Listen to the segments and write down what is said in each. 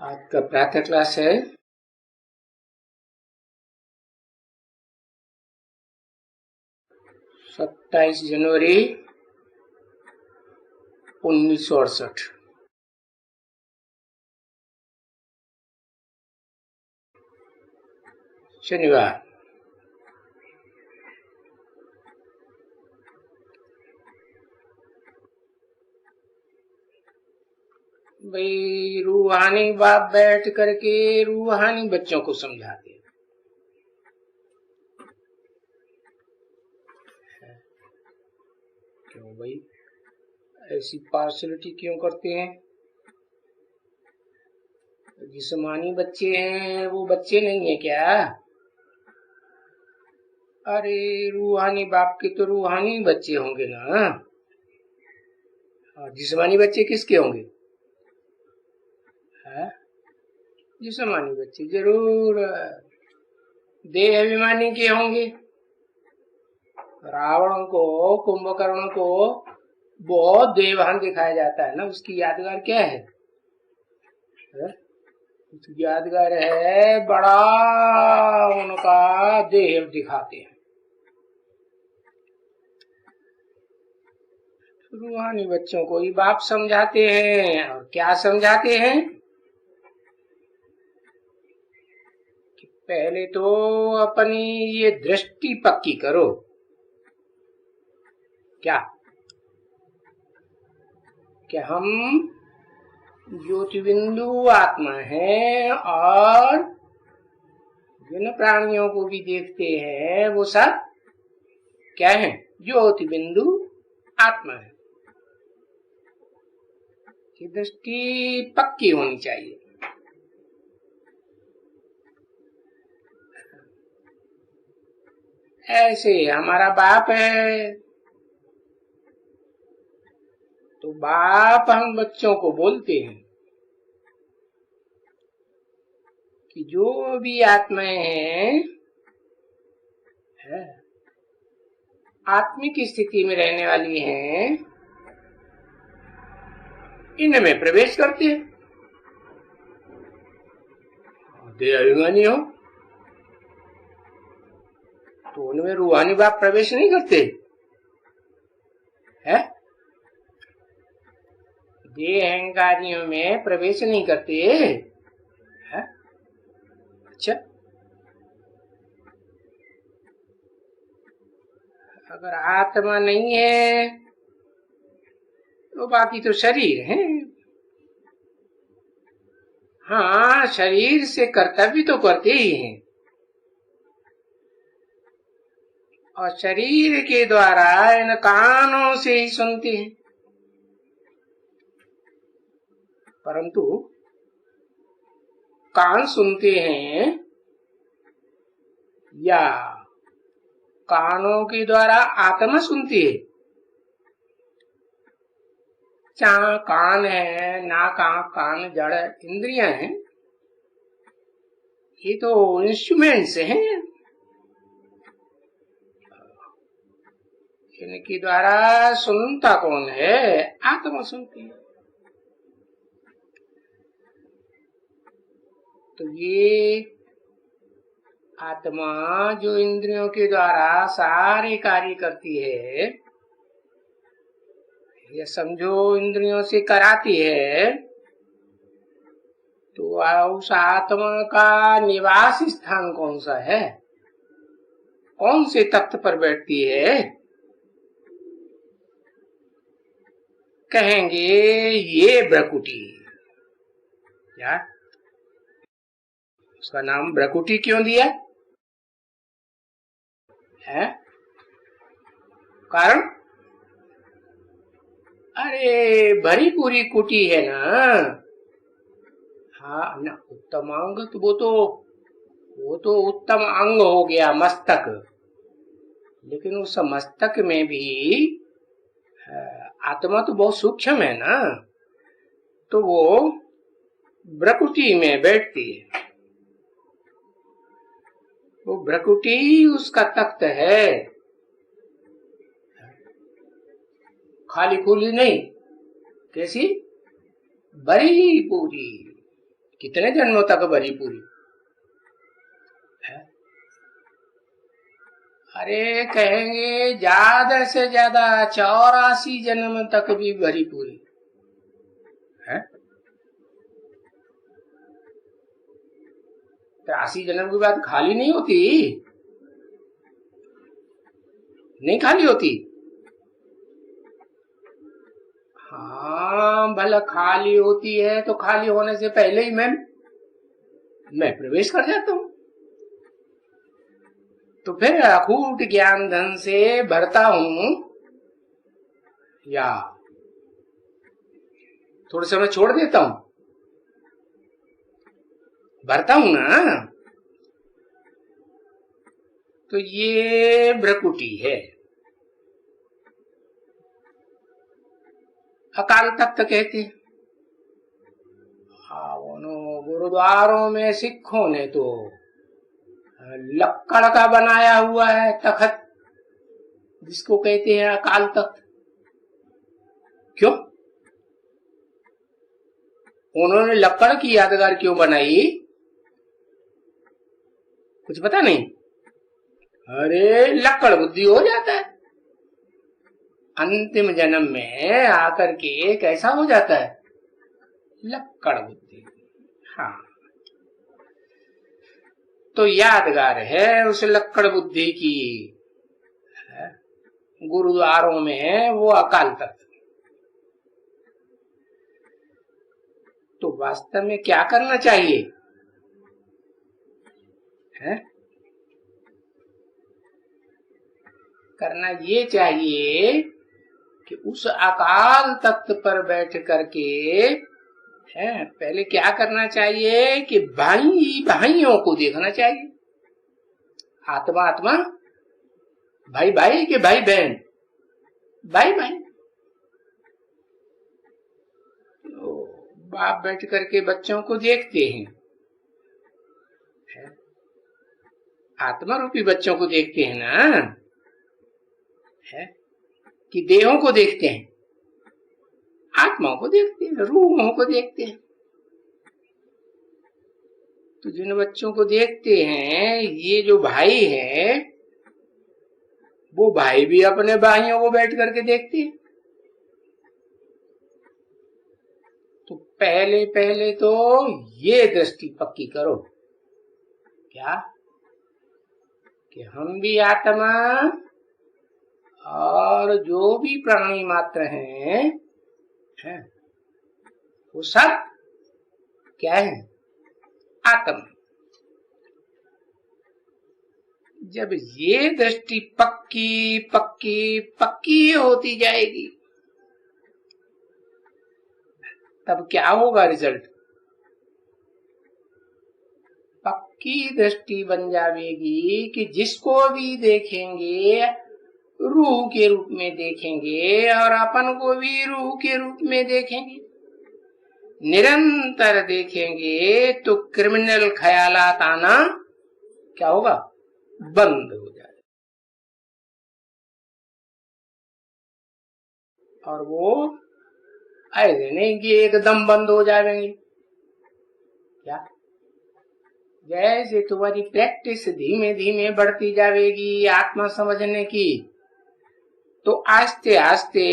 आज का प्रातः क्लास है 27 जनवरी 1968 शनिवार। भाई रूहानी बाप बैठ करके रूहानी बच्चों को समझाते हैं। क्यों भाई ऐसी पार्शलिटी क्यों करते हैं? जिस्मानी बच्चे हैं वो बच्चे नहीं है क्या? अरे रूहानी बाप के तो रूहानी बच्चे होंगे ना। जिस्मानी बच्चे किसके होंगे? जिस्मानी बच्चे जरूर देह अभिमानी के होंगे। रावण को, कुंभकर्ण को बहुत देहवान दिखाया जाता है ना। उसकी यादगार क्या है? उसकी यादगार है बड़ा उनका देह दिखाते हैं। रूहानी बच्चों को ही बाप समझाते हैं। और क्या समझाते हैं कि पहले तो अपनी ये दृष्टि पक्की करो। क्या कि हम ज्योतिबिंदु आत्मा है और जिन प्राणियों को भी देखते हैं वो सब क्या है? ज्योतिबिंदु आत्मा है। कि दृष्टि पक्की होनी चाहिए। ऐसे हमारा बाप है तो बाप हम बच्चों को बोलते हैं कि जो भी आत्माएं हैं आत्मिक स्थिति में रहने वाली हैं इनमें प्रवेश करते हैं। देह अभिमानी हो तो उनमें रूहानी बाप प्रवेश नहीं करते है। देह अहंकारियों में प्रवेश नहीं करते है? अच्छा, अगर आत्मा नहीं है तो बाकी तो शरीर है। हाँ, शरीर से कर्तव्य तो करते ही हैं और शरीर के द्वारा इन कानों से ही सुनते हैं। परंतु कान सुनते हैं या कानों के द्वारा आत्मा सुनती है? चाहे कान है, नाक, आंख, कान, जड़ इंद्रियां हैं, ये तो इंस्ट्रूमेंट्स हैं। इनके द्वारा सुनता कौन है? आत्मा सुनती है। तो ये आत्मा जो इंद्रियों के द्वारा सारे कार्य करती है, ये समझो इंद्रियों से कराती है, तो उस आत्मा का निवास स्थान कौन सा है? कौन से तख्त पर बैठती है? कहेंगे ये भ्रकुटी। क्या उसका नाम भ्रकुटी क्यों दिया है? कारण अरे भरी पूरी कुटी है ना। हाँ ना, उत्तम अंग तो वो तो उत्तम अंग हो गया मस्तक। लेकिन उस मस्तक में भी आत्मा तो बहुत सूक्ष्म है ना। तो वो भ्रकुटी में बैठती है। वो भ्रकुटी उसका तख्त है, खाली खुली नहीं। कैसी? भरी पूरी। कितने जन्मों तक भरी पूरी है? अरे कहेंगे ज्यादा से ज्यादा 84 जन्म तक भी भरी पूरी है। 83 जन्म के बाद खाली नहीं होती, नहीं खाली होती। हाँ भला खाली होती है तो खाली होने से पहले ही मैं प्रवेश कर जाता हूं। तो फिर अखूट ज्ञान धन से भरता हूं या थोड़े समय छोड़ देता हूं? भरता हूं ना। तो ये भ्रकुटी है, अकाल तख्त कहते हैं। गुरुद्वारों में सिखों ने तो लक्कड़ का बनाया हुआ है तख्त, जिसको कहते हैं अकाल तख्त। क्यों उन्होंने लक्कड़ की यादगार क्यों बनाई? कुछ पता नहीं। अरे लक्कड़ बुद्धि हो जाता है, अंतिम जन्म में आकर के कैसा हो जाता है? लक्कड़ बुद्धि। हाँ तो यादगार है उस लक्कड़ बुद्धि की। गुरुद्वारों में है वो अकाल तख्त। तो वास्तव में क्या करना चाहिए है? करना ये चाहिए कि उस अकाल तख्त पर बैठ करके है, पहले क्या करना चाहिए कि भाइयों को देखना चाहिए। आत्मा आत्मा, भाई भाई के भाई बहन, भाई भाई। तो बाप बैठ करके बच्चों को देखते हैं, आत्मा रूपी बच्चों को देखते हैं ना, है कि देहों को देखते हैं? आत्माओं को देखते हैं, रूहों को देखते हैं। तो जिन बच्चों को देखते हैं, ये जो भाई है वो भाई भी अपने भाइयों को बैठ करके देखते हैं। तो पहले पहले तो ये दृष्टि पक्की करो क्या कि हम भी आत्मा और जो भी प्राणी मात्र हैं है, वो सब क्या है? आत्मा। जब ये दृष्टि पक्की पक्की पक्की होती जाएगी तब क्या होगा रिजल्ट? पक्की दृष्टि बन जाएगी कि जिसको भी देखेंगे रूह के रूप में देखेंगे और अपन को भी रूह के रूप में देखेंगे। निरंतर देखेंगे तो क्रिमिनल ख्यालात आना क्या होगा? बंद हो जाए। और वो ऐसे नहीं कि एकदम बंद हो जाएंगे। क्या? जैसे तुम्हारी प्रैक्टिस धीमे धीमे बढ़ती जाएगी आत्मा समझने की, तो आस्ते आस्ते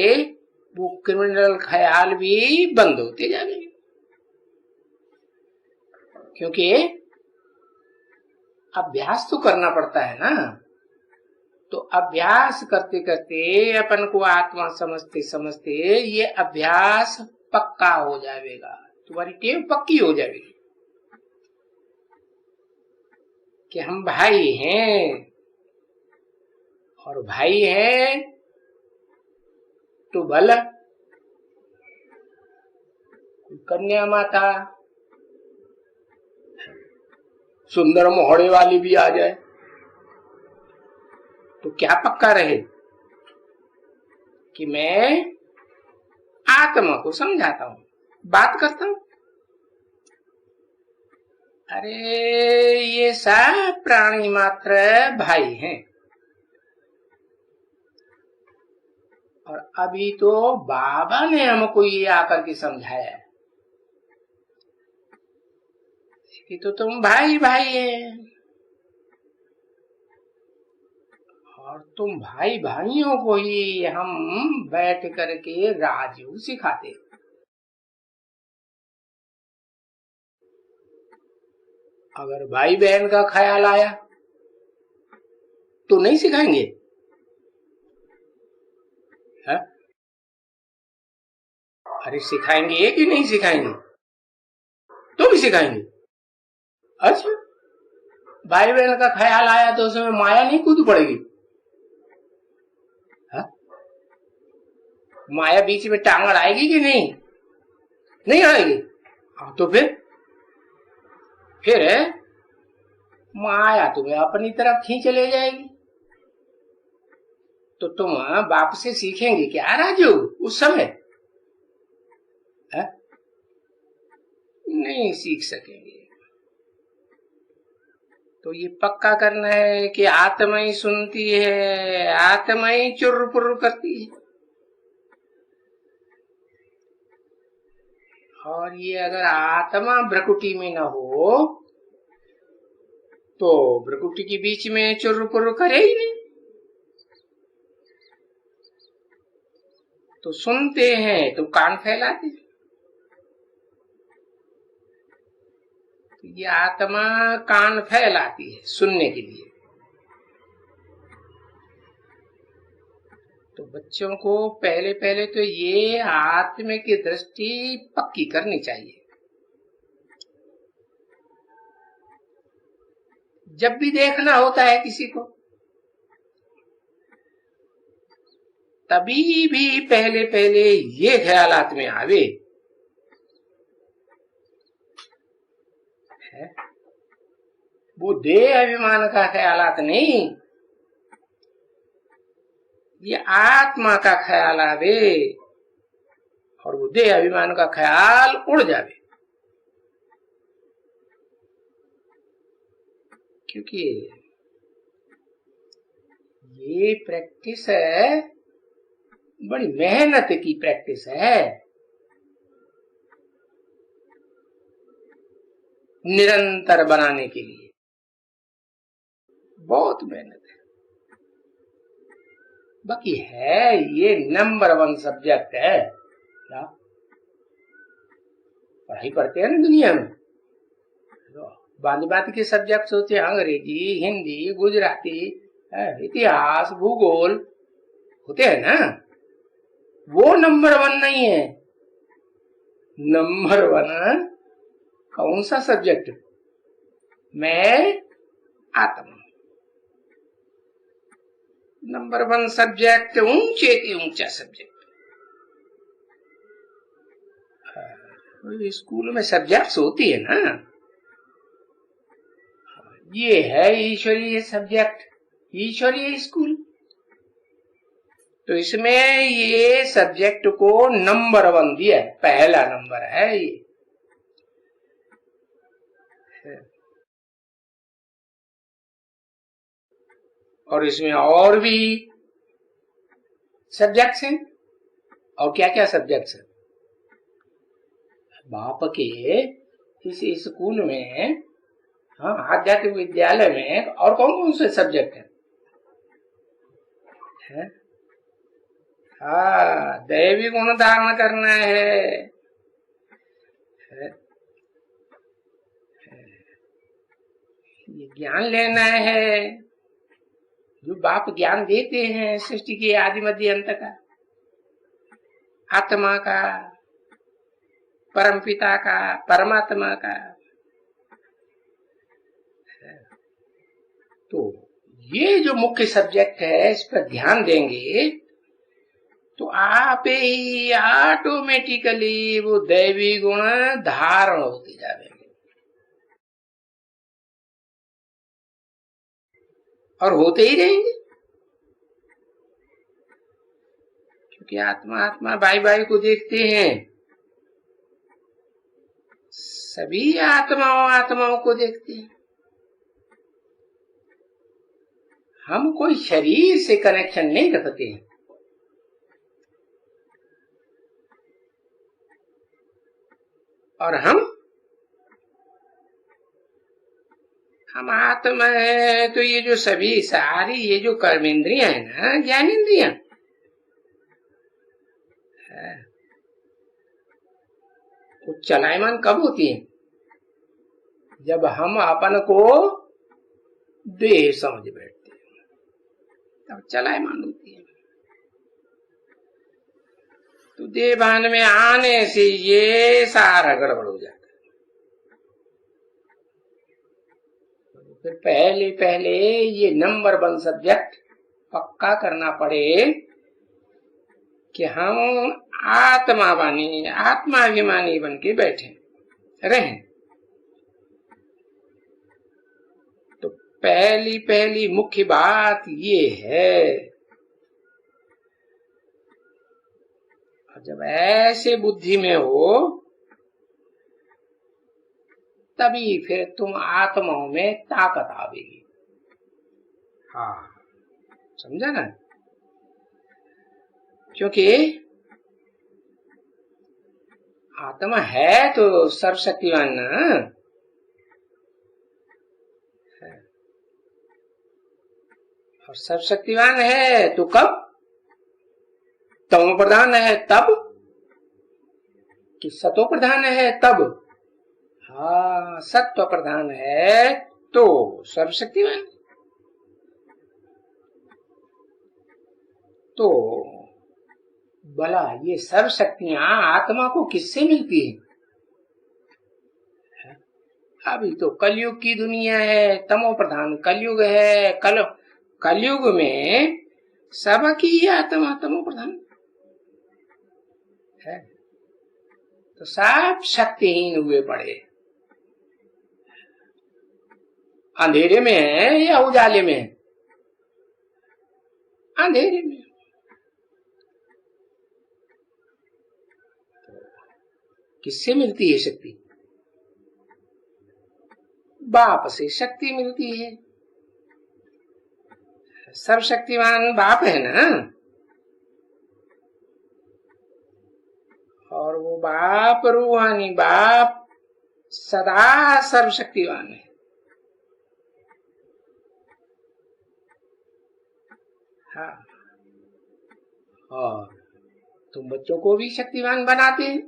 वो क्रिमिनल ख्याल भी बंद होते जाएंगे। क्योंकि अभ्यास तो करना पड़ता है ना। तो अभ्यास करते करते अपन को आत्मा समझते समझते ये अभ्यास पक्का हो जाएगा, तुम्हारी टेव पक्की हो जाएगी कि हम भाई हैं, और भाई हैं तो भला कन्या माता सुंदर मोहड़े वाली भी आ जाए तो क्या पक्का रहे कि मैं आत्मा को समझाता हूं, बात करता हूं। अरे ये सब प्राणी मात्र भाई हैं, और अभी तो बाबा ने हमको ये आकर के समझाया है। कि तो तुम भाई भाई है, और तुम भाई भाइयों को ही हम बैठ करके राजयोग सिखाते। अगर भाई बहन का ख्याल आया तो नहीं सिखाएंगे? है? अरे सिखाएंगे कि नहीं सिखाएंगे? तो भी सिखाएंगे। अच्छा, भाई बहन का ख्याल आया तो उसमें माया नहीं कूद पड़ेगी? है? माया बीच में टांग आएगी कि नहीं? नहीं आएगी। हाँ, तो फिर माया तुम्हें अपनी तरफ खींच ले जाएगी। तो तुम बाप से सीखेंगे क्या राजू उस समय? है? नहीं सीख सकेंगे। तो ये पक्का करना है कि आत्मा ही सुनती है, आत्मा ही चुर पुर करती है। और ये अगर आत्मा भ्रकुटी में न हो तो भ्रकुटी के बीच में चुर पुर करे ही नहीं। तो सुनते हैं तो कान फैलाते। तो ये आत्मा कान फैलाती है सुनने के लिए। तो बच्चों को पहले पहले तो ये आत्मा की दृष्टि पक्की करनी चाहिए। जब भी देखना होता है किसी को, तभी भी पहले पहले ये ख्यालात में आवे है, वो देह अभिमान का ख्यालात नहीं, ये आत्मा का ख्याल आवे और वो देह अभिमान का ख्याल उड़ जावे। क्योंकि ये प्रैक्टिस है, बड़ी मेहनत की प्रैक्टिस है, निरंतर बनाने के लिए बहुत मेहनत है। बाकी है ये नंबर 1 सब्जेक्ट है। क्या पढ़ाई पढ़ते हैं ना दुनिया में, बाकी बाकी के सब्जेक्ट होते हैं, अंग्रेजी, हिंदी, गुजराती, इतिहास, भूगोल होते हैं ना। वो नंबर 1 नहीं है। नंबर 1 कौन सा सब्जेक्ट? मैं आत्मा। नंबर 1 सब्जेक्ट ऊंचे की ऊंचा सब्जेक्ट। स्कूल में सब्जेक्ट्स होती है ना, ये है ईश्वरीय सब्जेक्ट, ईश्वरीय स्कूल। तो इसमें ये सब्जेक्ट को नंबर 1 दिया है, पहला नंबर है ये। और इसमें और भी सब्जेक्ट्स हैं। और क्या क्या सब्जेक्ट्स हैं? बाप के इस स्कूल में, हाँ, आध्यात्मिक विद्यालय में और कौन कौन से सब्जेक्ट हैं? हाँ, दैवी गुण धारण करना है, ये ज्ञान लेना है, जो बाप ज्ञान देते हैं सृष्टि के आदि मध्य अंत का, आत्मा का, परमपिता का, परमात्मा का। तो ये जो मुख्य सब्जेक्ट है इस पर ध्यान देंगे तो आप ही ऑटोमेटिकली वो दैवी गुण धारण होते जाएंगे और होते ही रहेंगे। क्योंकि आत्मा आत्मा भाई भाई को देखते हैं, सभी आत्माओं को देखते हैं। हम कोई शरीर से कनेक्शन नहीं रखते हैं। और हम हम आत्मा है तो ये जो सभी सारी ये जो कर्मेंद्रियां है ना, ज्ञानेंद्रियां, वो चलायमान कब होती है? जब हम अपन को देह समझ बैठते हैं, तब चलायमान होती है। तो देह भान में आने से ये सारा गड़बड़ हो जाता है। फिर पहले पहले ये नंबर 1 सब्जेक्ट पक्का करना पड़े कि हम आत्मावानी, आत्माभिमानी बन के बैठे रहें। तो पहली मुख्य बात ये है, जब ऐसे बुद्धि में हो तभी फिर तुम आत्माओं में ताकत आवेगी। हाँ, समझा ना? क्योंकि आत्मा है तो सर्वशक्तिवान ना, और सर्वशक्तिवान है तो कब? तमो प्रधान है तब कि सतो प्रधान है तब? हाँ, सत्व प्रधान है तो सर्वशक्तिवान। तो भला ये सब शक्तियां आत्मा को किससे मिलती है? अभी तो कलयुग की दुनिया है, तमो प्रधान कलयुग है। कलयुग में सबकी आत्मा तमो प्रधान है, तो सब शक्तिहीन हुए पड़े। अंधेरे में है या उजाले में है? अंधेरे में। किससे मिलती है शक्ति? बाप से शक्ति मिलती है। सर्वशक्तिवान बाप है ना, और वो बाप, रूहानी बाप सदा सर्वशक्तिवान है। हाँ, और तुम बच्चों को भी शक्तिवान बनाते हैं।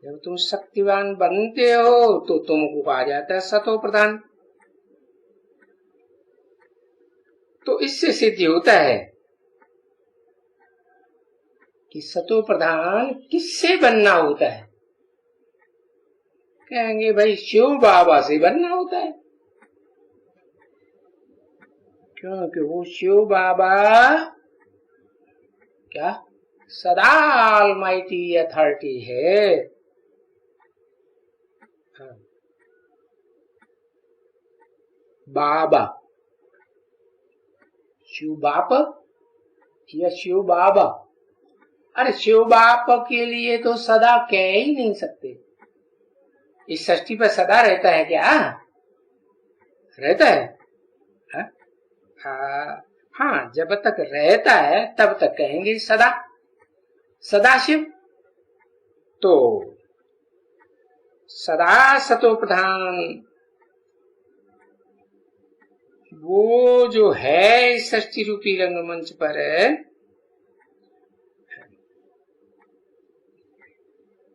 जब तुम शक्तिवान बनते हो तो तुमको आ जाता है सतो प्रधान। तो इससे सिद्ध होता है कि सतो प्रधान किससे बनना होता है? कहेंगे भाई शिव बाबा से बनना होता है, क्योंकि वो शिव बाबा क्या सदा ऑलमाइटी अथॉरिटी है। बाबा, शिव बाप या शिव बाबा? अरे शिव बाप के लिए तो सदा कह ही नहीं सकते। इस सृष्टि पर सदा रहता है क्या? रहता है? हाँ, जब तक रहता है तब तक कहेंगे सदा, सदाशिव। तो सदा सतो प्रधान वो जो है सृष्टि रूपी रंगमंच पर,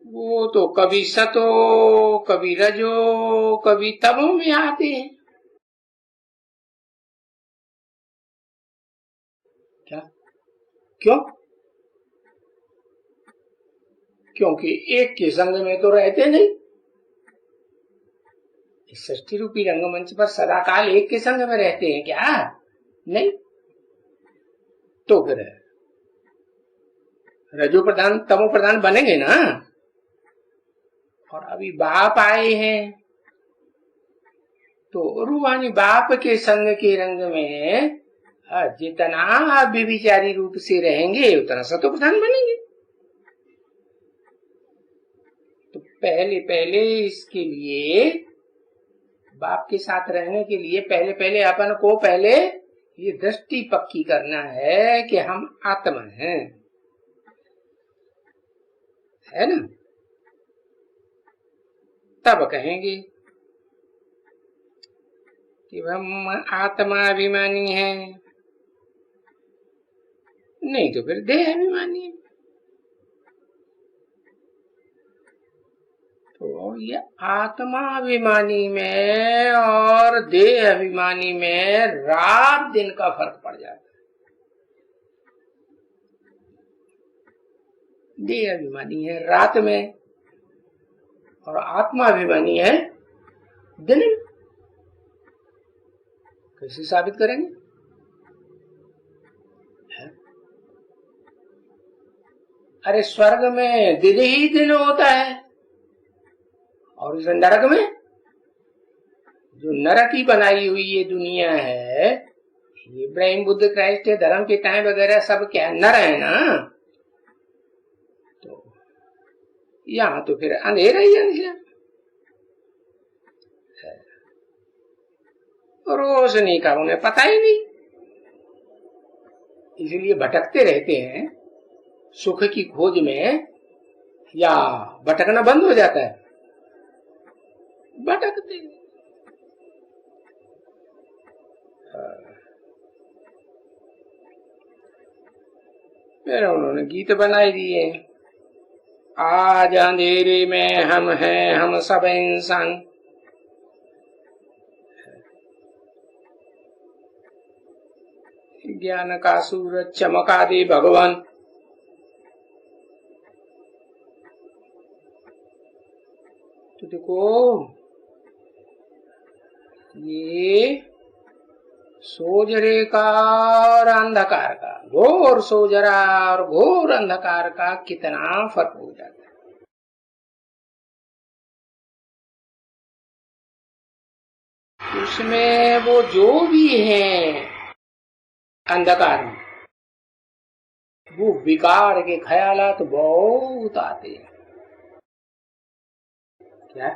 वो तो कभी सतो, कभी रजो, कभी तमो में आते हैं। क्या? क्यों? क्योंकि एक के संग में तो रहते नहीं। सृष्टि रूपी रंगमंच पर सदाकाल एक के संग में रहते हैं क्या? नहीं। तो फिर रजो प्रधान तमो प्रधान बनेंगे ना। और अभी बाप आए हैं तो रूहानी बाप के संग के रंग में जितना व्यभिचारी रूप से रहेंगे उतना सतो प्रधान बनेंगे। तो पहले पहले इसके लिए, बाप के साथ रहने के लिए पहले पहले अपन को पहले ये दृष्टि पक्की करना है कि हम आत्मा हैं, है ना? तब कहेंगे कि हम आत्मा अभिमानी है, नहीं तो फिर देह अभिमानी है। तो ये आत्मा अभिमानी में और देह अभिमानी में रात दिन का फर्क पड़ जाता है। देह अभिमानी है रात में और आत्मा अभिमानी है दिन में। कैसे साबित करेंगे? अरे स्वर्ग में दिन ही दिन होता है और इस नरक में, जो नरक की बनाई हुई ये दुनिया है, इब्राहिम बुद्ध क्राइस्ट धर्म के टाइम वगैरह सब क्या नर है ना, तो यहाँ तो फिर अंधेरा ही अंधेरा, रोशनी का उन्हें पता ही नहीं, इसलिए भटकते रहते हैं सुख की खोज में, या भटकना बंद हो जाता है? भटकते। फिर उन्होंने गीत बनाए दिए, आज अंधेरे में हम हैं हम सब इंसान, ज्ञान का सूरज चमका दे भगवान। तो देखो ये सोजरे का और अंधकार का, घोर सोजरा और घोर अंधकार का कितना फर्क हो जाता है। उसमें वो जो भी है अंधकार में, वो विकार के ख्यालात बहुत आते हैं। क्या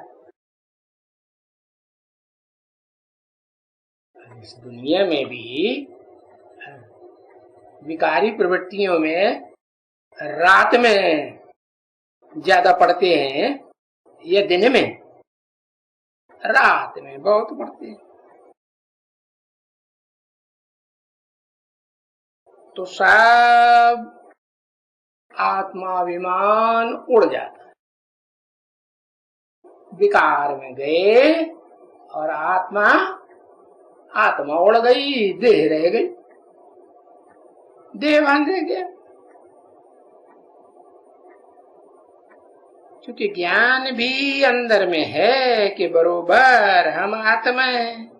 इस दुनिया में भी विकारी प्रवृत्तियों में रात में ज्यादा पड़ते हैं या दिन में? रात में बहुत पड़ते हैं। तो सब आत्माभिमान उड़ जाता है, विकार में गए और आत्मा उड़ गई, देह रह गई, देहभान रह गया। क्योंकि ज्ञान भी अंदर में है कि बरोबर हम आत्मा हैं।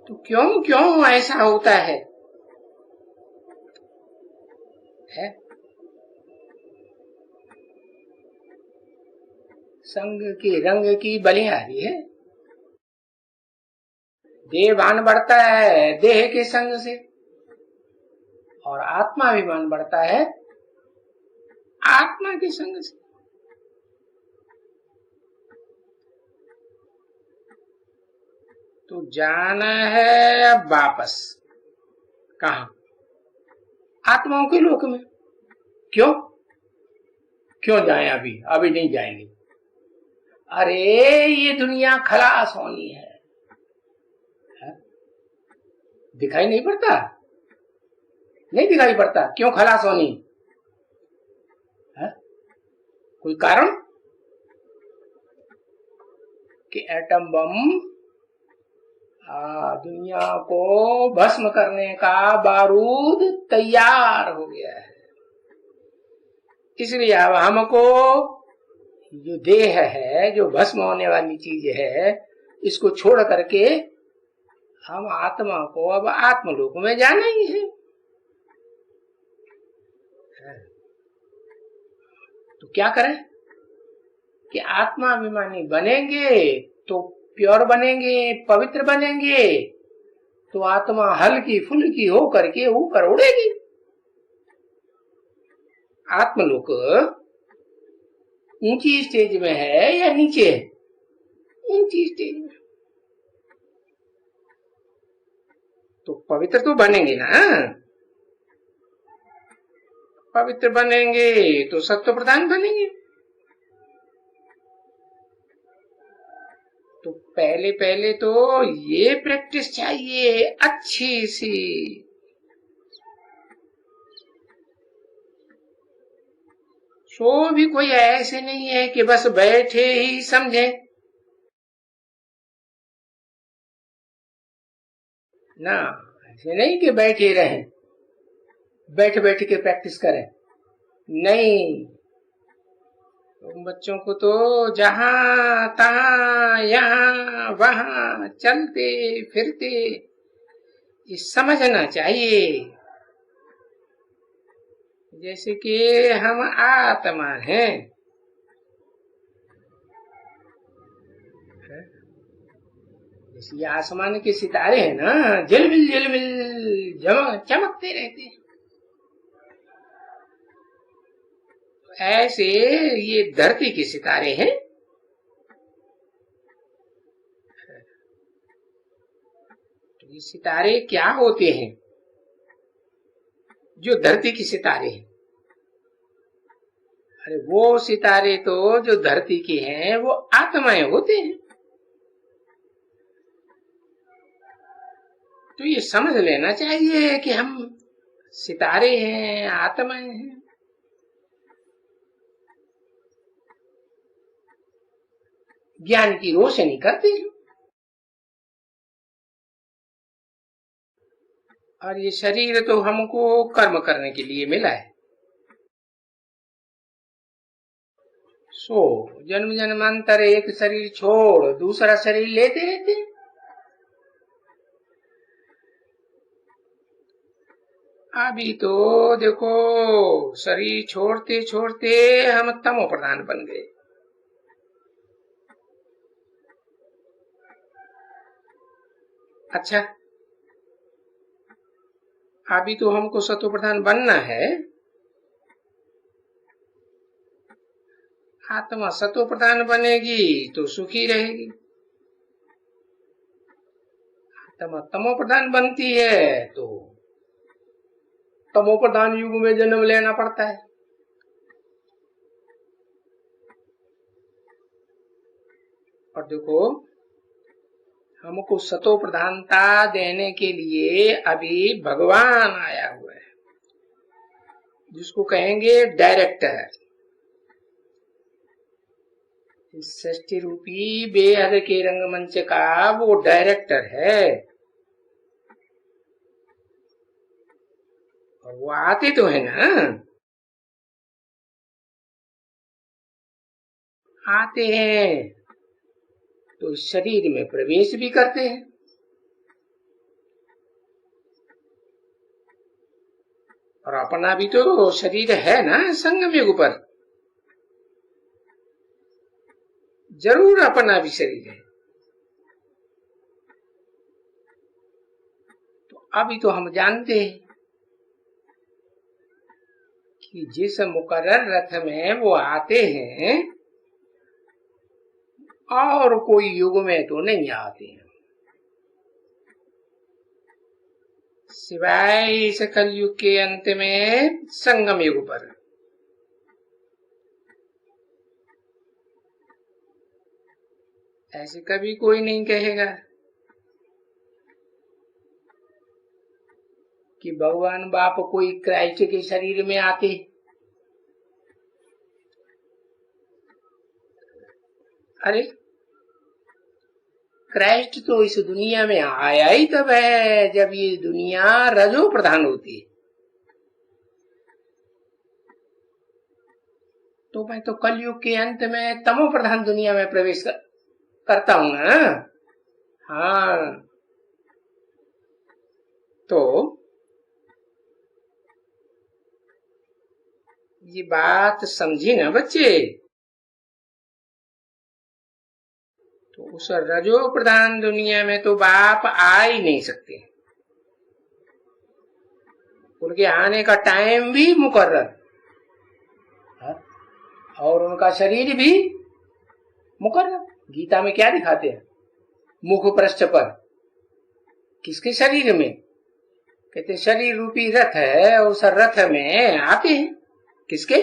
तो क्यों ऐसा होता है? संग की रंग की बलिहारी है। देहभान बढ़ता है देह के संग से और आत्माभिमान बढ़ता है आत्मा के संग से। तो जाना है अब वापस कहा? आत्माओं के लोक में। क्यों जाएं? अभी नहीं जाएंगे। अरे ये दुनिया खलास होनी है, दिखाई नहीं पड़ता? नहीं दिखाई पड़ता। क्यों खलास होनी है? कोई कारण? कि एटम बम दुनिया को भस्म करने का बारूद तैयार हो गया है। इसलिए अब हमको जो देह है, जो भस्म होने वाली चीज है, इसको छोड़ करके हम आत्मा को अब आत्मलोक में जाना ही है। तो क्या करें कि आत्माभिमानी बनेंगे तो प्योर बनेंगे, पवित्र बनेंगे, तो आत्मा हल्की फुल्की हो करके ऊपर उड़ेगी। आत्मलोक ऊंची स्टेज में है या नीचे? ऊंची स्टेज में। तो पवित्र तो बनेंगे ना। पवित्र बनेंगे तो सत्व प्रधान बनेंगे। तो पहले पहले तो ये प्रैक्टिस चाहिए अच्छी सी। सो भी कोई ऐसे नहीं है कि बस बैठे ही समझे ना, ऐसे नहीं कि बैठे रहें, बैठ बैठ के प्रैक्टिस करें, नहीं। तो बच्चों को तो जहां तहां यहाँ वहां चलते फिरते ये समझना चाहिए जैसे कि हम आत्मा हैं। जैसे ये आसमान के सितारे हैं ना, झिलमिल झिलमिल चमकते रहते हैं, ऐसे ये धरती के सितारे हैं। तो ये सितारे क्या होते हैं? जो धरती के सितारे हैं, अरे वो सितारे तो जो धरती के हैं वो आत्माएं होते हैं। तो ये समझ लेना चाहिए कि हम सितारे हैं, आत्माएं हैं। ज्ञान की रोशनी करते हैं। और ये शरीर तो हमको कर्म करने के लिए मिला है। सो जन्म जन्मांतर एक शरीर छोड़ दूसरा शरीर लेते रहते हैं। अभी तो देखो शरीर छोड़ते छोड़ते हम तमो प्रधान बन गए। अच्छा, अभी तो हमको सतो प्रधान बनना है। आत्मा सतो प्रधान बनेगी तो सुखी रहेगी, आत्मा तमो प्रधान बनती है तो तमो प्रधान युग में जन्म लेना पड़ता है। और देखो हमको सतो प्रधानता देने के लिए अभी भगवान आया हुआ है, जिसको कहेंगे डायरेक्टर। इस सृष्टि रूपी बेहद के रंगमंच का वो डायरेक्टर है। और वो आते तो है ना, आते हैं तो शरीर में प्रवेश भी करते हैं। और अपना भी तो शरीर है ना संगम युग पर, जरूर अपना भी शरीर है। तो अभी तो हम जानते हैं कि जिस मुकर्रर रथ में वो आते हैं और कोई युग में तो नहीं आते हैं, सिवाय इस कलयुग के अंत में संगम युग पर। ऐसे कभी कोई नहीं कहेगा कि भगवान बाप कोई क्राइस्ट के शरीर में आते। अरे क्राइस्ट तो इस दुनिया में आया ही तब है जब ये दुनिया रजो प्रधान होती है। तो मैं तो कलयुग के अंत में तमो प्रधान दुनिया में प्रवेश करता हूं ना। हाँ, तो ये बात समझी ना बच्चे। तो उस रजो प्रधान दुनिया में तो बाप आ ही नहीं सकते, उनके आने का टाइम भी मुकर्रर और उनका शरीर भी मुकर्रर। गीता में क्या दिखाते हैं? मुख पृष्ठ पर किसके शरीर में? कहते शरीर रूपी रथ है, उस रथ में आते हैं किसके?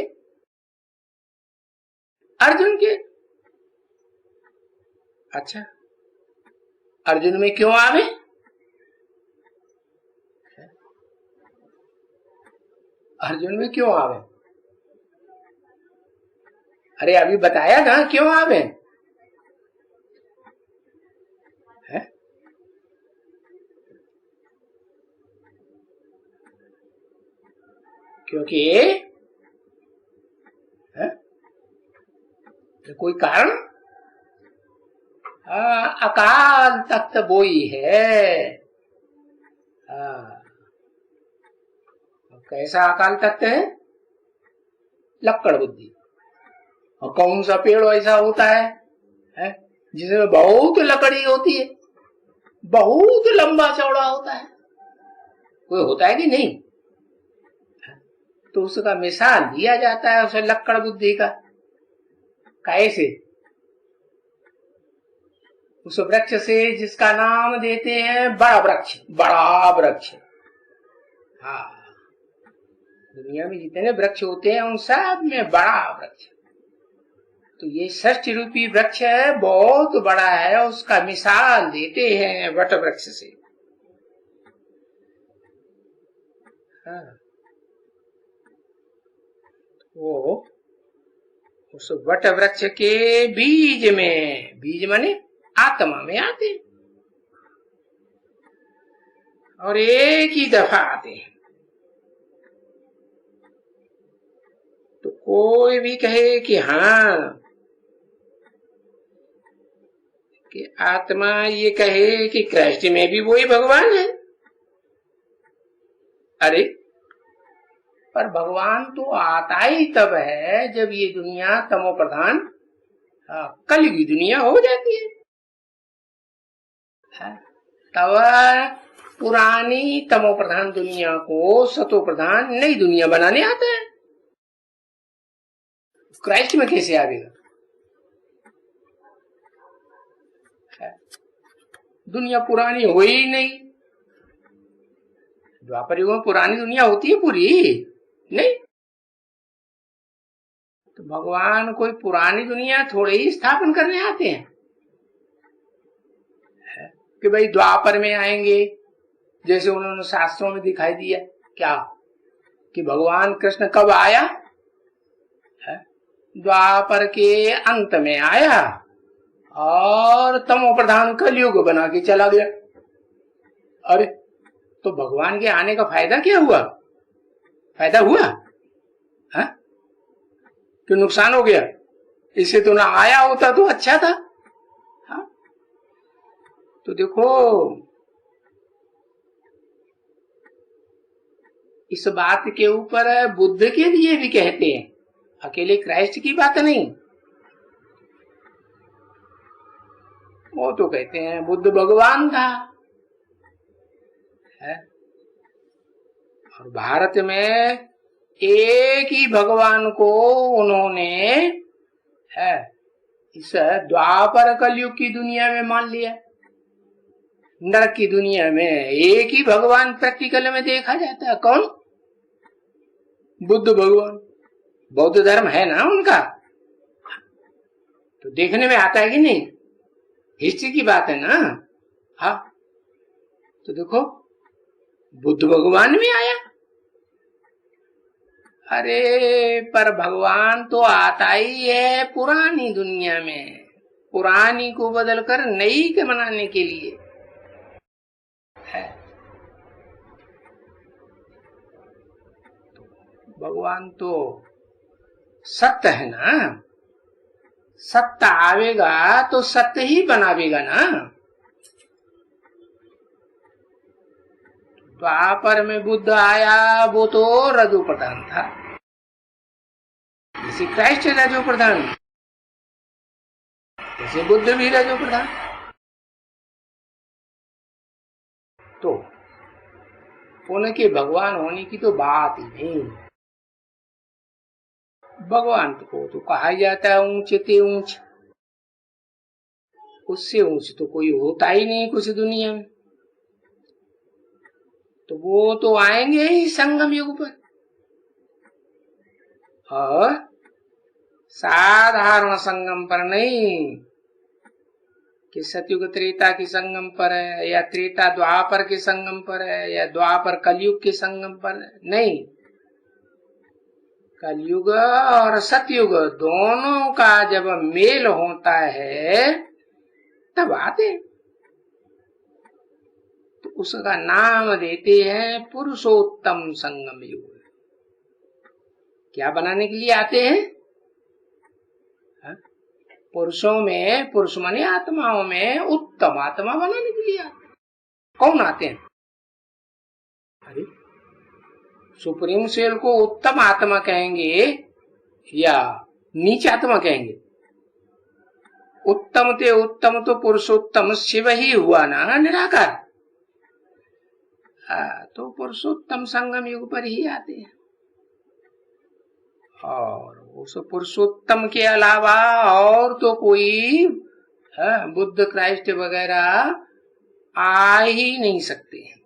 अर्जुन के। अच्छा, अर्जुन में क्यों आवे? अर्जुन में क्यों आवे? अरे अभी बताया ना क्यों आवे है? क्योंकि है? तो कोई कारण? अकाल तख्त बोई है। कैसा अकाल तख्त है? लक्कड़ बुद्धि। और कौन सा पेड़ ऐसा होता है जिसमें बहुत लकड़ी होती है, बहुत लंबा चौड़ा होता है? कोई होता है कि नहीं? तो उसका मिसाल दिया जाता है उसे लक्कड़ बुद्धि का। कैसे? उस वृक्ष से जिसका नाम देते हैं बड़ा वृक्ष। बड़ा वृक्ष, हाँ, दुनिया में जितने वृक्ष होते हैं उन सब में बड़ा वृक्ष। तो ये षष्ठ रूपी वृक्ष है, बहुत बड़ा है, उसका मिसाल देते हैं वट वृक्ष से। हाँ, वो उस वट वृक्ष के बीज में, बीज माने आत्मा में आते और एक ही दफा आते हैं। तो कोई भी कहे कि हाँ, कि आत्मा ये कहे कि कृष्ण में भी वही भगवान है। अरे पर भगवान तो आता ही तब है जब ये दुनिया तमो प्रधान कलयुगी दुनिया हो जाती है। तब पुरानी तमो प्रधान दुनिया को सतो प्रधान नई दुनिया बनाने आता है। क्राइस्ट में कैसे आवेगा? दुनिया पुरानी हो ही नहीं। द्वापर युग में पुरानी दुनिया होती है पूरी नहीं। तो भगवान कोई पुरानी दुनिया थोड़े ही स्थापन करने आते हैं कि भाई द्वापर में आएंगे, जैसे उन्होंने शास्त्रों में दिखाई दिया क्या कि भगवान कृष्ण कब आया? द्वापर के अंत में आया और तमो प्रधान कलयुग बना के चला गया। अरे तो भगवान के आने का फायदा क्या हुआ? फायदा हुआ है कि नुकसान हो गया? इससे तो ना आया होता तो अच्छा था। हा? तो देखो इस बात के ऊपर बुद्ध के लिए भी कहते हैं, अकेले क्राइस्ट की बात नहीं। वो तो कहते हैं बुद्ध भगवान था है? और भारत में एक ही भगवान को उन्होंने है इस द्वापर कलयुग की दुनिया में मान लिया। नरक की दुनिया में एक ही भगवान प्रैक्टिकल में देखा जाता है। कौन? बुद्ध भगवान। बौद्ध धर्म है ना उनका, तो देखने में आता है कि नहीं? हिस्ट्री की बात है ना। हाँ, तो देखो बुद्ध भगवान में आया। अरे पर भगवान तो आता ही है पुरानी दुनिया में, पुरानी को बदलकर नई के बनाने के लिए है। भगवान तो सत्य है ना, सत्य आवेगा तो सत्य ही बनावेगा ना। द्वापर में बुद्ध आया वो तो रजो प्रधान था, जैसे क्राइस्ट रजो प्रधान, जैसे बुद्ध भी रजो प्रधान। तो उनके भगवान होने की तो बात ही नहीं। भगवान को तो कहा जाता है ऊंच ते ऊंच, उससे ऊंच तो कोई होता ही नहीं कुछ दुनिया में। तो वो तो आएंगे ही संगम युग पर, और साधारण संगम पर नहीं, कि सतयुग त्रेता के संगम पर है, या त्रेता द्वापर के संगम पर है, या द्वापर कलयुग के संगम पर है। नहीं, कलयुग और सतयुग दोनों का जब मेल होता है तब आते, तो उसका नाम देते हैं पुरुषोत्तम संगम युग। क्या बनाने के लिए आते हैं? पुरुषों में, पुरुष माने आत्माओं में उत्तम आत्मा बनाने के लिए आते हैं। कौन आते हैं? अरे सुप्रीम सेल को उत्तम आत्मा कहेंगे या नीच आत्मा कहेंगे? उत्तम तो पुरुषोत्तम शिव ही हुआ ना, निराकार। तो पुरुषोत्तम संगम युग पर ही आते हैं। और उस पुरुषोत्तम के अलावा और तो कोई बुद्ध क्राइस्ट वगैरह आ ही नहीं सकते हैं।